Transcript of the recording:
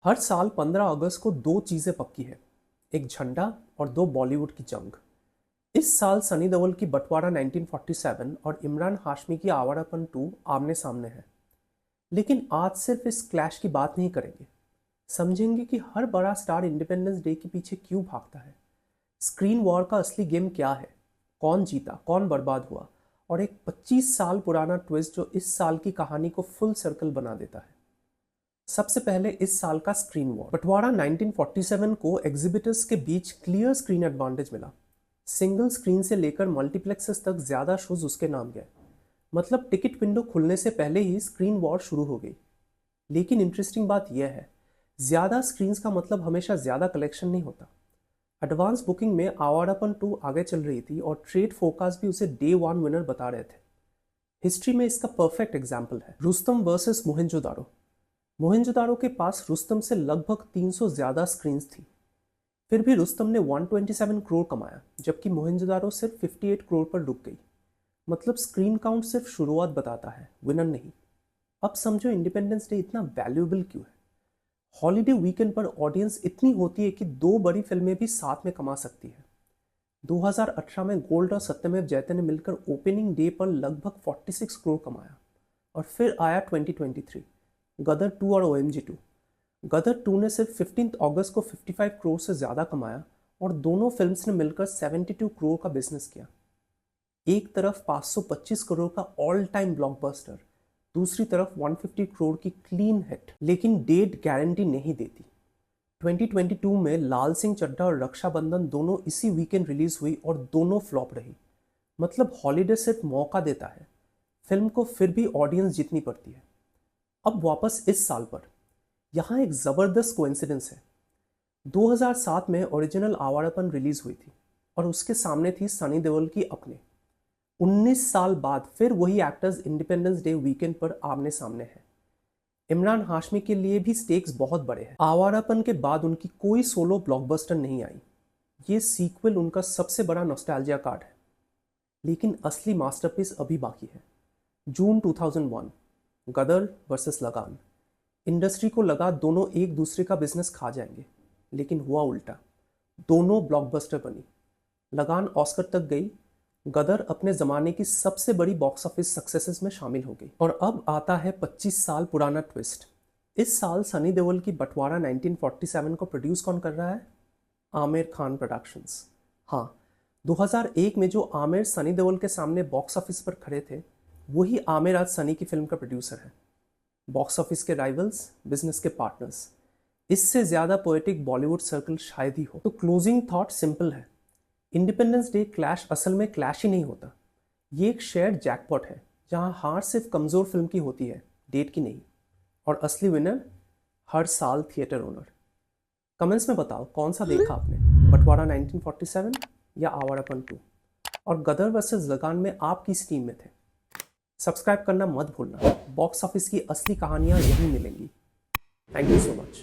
हर साल 15 अगस्त को दो चीज़ें पक्की है, एक झंडा और दो बॉलीवुड की जंग। इस साल सनी देओल की बंटवारा 1947 और इमरान हाशमी की आवारापन 2 आमने सामने है। लेकिन आज सिर्फ इस क्लैश की बात नहीं करेंगे, समझेंगे कि हर बड़ा स्टार इंडिपेंडेंस डे के पीछे क्यों भागता है, स्क्रीन वॉर का असली गेम क्या है, कौन जीता कौन बर्बाद हुआ, और एक 25 साल पुराना ट्विस्ट जो इस साल की कहानी को फुल सर्कल बना देता है। सबसे पहले इस साल का स्क्रीन वॉर। बंटवारा 1947 को एग्जिबिटर्स के बीच क्लियर स्क्रीन एडवांटेज मिला। सिंगल स्क्रीन से लेकर मल्टीप्लेक्सेस तक ज्यादा शोज उसके नाम गए। मतलब टिकट विंडो खुलने से पहले ही स्क्रीन वॉर शुरू हो गई। लेकिन इंटरेस्टिंग बात यह है, ज्यादा स्क्रीन का मतलब हमेशा ज्यादा कलेक्शन नहीं होता। एडवांस बुकिंग में आवारापन 2 आगे चल रही थी और ट्रेड फोकास भी उसे डे 1 विनर बता रहे थे। हिस्ट्री में इसका परफेक्ट एग्जाम्पल है रुस्तम वर्सेस मोहनजोदारो। मोहनजोदारो के पास रुस्तम से लगभग 300 ज्यादा स्क्रीन्स थी। फिर भी रुस्तम ने 127 करोड़ कमाया, जबकि मोहनजोदारो सिर्फ 58 करोड़ पर रुक गई। मतलब स्क्रीन काउंट सिर्फ शुरुआत बताता है, विनर नहीं। अब समझो इंडिपेंडेंस डे इतना वैल्यूएबल क्यों है। हॉलीडे वीकेंड पर ऑडियंस इतनी होती है कि दो बड़ी फिल्में भी साथ में कमा सकती है। 2018 में गोल्ड और सत्यमेव जयते ने मिलकर ओपनिंग डे पर लगभग 46 करोड़ कमाया। और फिर आया 2023, गदर 2 और OMG 2। गदर 2 ने सिर्फ 15 अगस्त को 55 करोड़ से ज़्यादा कमाया और दोनों फिल्म्स ने मिलकर 72 करोड़ का बिजनेस किया। एक तरफ 525 करोड़ का ऑल टाइम ब्लॉकबस्टर, दूसरी तरफ 150 करोड़ की क्लीन हिट। लेकिन डेट गारंटी नहीं देती। 2022 में लाल सिंह चड्ढा और रक्षाबंधन दोनों इसी वीकेंड रिलीज हुई और दोनों फ्लॉप रही। मतलब हॉलीडे सिर्फ मौका देता है, फिल्म को फिर भी ऑडियंस जीतनी पड़ती है। अब वापस इस साल पर, यहाँ एक ज़बरदस्त कोइंसिडेंस है। 2007 में ओरिजिनल आवारापन रिलीज हुई थी और उसके सामने थी सनी देओल की अपने। 19 साल बाद फिर वही एक्टर्स इंडिपेंडेंस डे वीकेंड पर आमने सामने हैं। इमरान हाशमी के लिए भी स्टेक्स बहुत बड़े हैं। आवारापन के बाद उनकी कोई सोलो ब्लॉकबस्टर नहीं आई। ये सीक्वल उनका सबसे बड़ा नॉस्टैल्जिया कार्ड है। लेकिन असली मास्टरपीस अभी बाकी है। जून 2001, गदर वर्सेस लगान। इंडस्ट्री को लगा दोनों एक दूसरे का बिजनेस खा जाएंगे, लेकिन हुआ उल्टा। दोनों ब्लॉकबस्टर बनी। लगान ऑस्कर तक गई, गदर अपने ज़माने की सबसे बड़ी बॉक्स ऑफिस सक्सेसेस में शामिल हो गई। और अब आता है 25 साल पुराना ट्विस्ट। इस साल सनी देओल की बंटवारा 1947 को प्रोड्यूस कौन कर रहा है? आमिर खान प्रोडक्शंस। हाँ, 2001 में जो आमिर सनी देओल के सामने बॉक्स ऑफिस पर खड़े थे, वही आमिर आज सनी की फिल्म का प्रोड्यूसर है। बॉक्स ऑफिस के राइवल्स, बिजनेस के पार्टनर्स। इससे ज्यादा पोएटिक बॉलीवुड सर्कल शायद ही हो। तो क्लोजिंग थॉट सिंपल है, इंडिपेंडेंस डे क्लैश असल में क्लैश ही नहीं होता। ये एक शेयर्ड जैकपॉट है, जहां हार सिर्फ कमजोर फिल्म की होती है, डेट की नहीं। और असली विनर हर साल थिएटर ओनर। कमेंट्स में बताओ कौन सा देखा आपने, बंटवारा 1947 या आवारापन 2, और गदर वर्सेस लगान में आप किस टीम में थे। सब्सक्राइब करना मत भूलना, बॉक्स ऑफिस की असली कहानियां यहीं मिलेंगी। Thank you so much.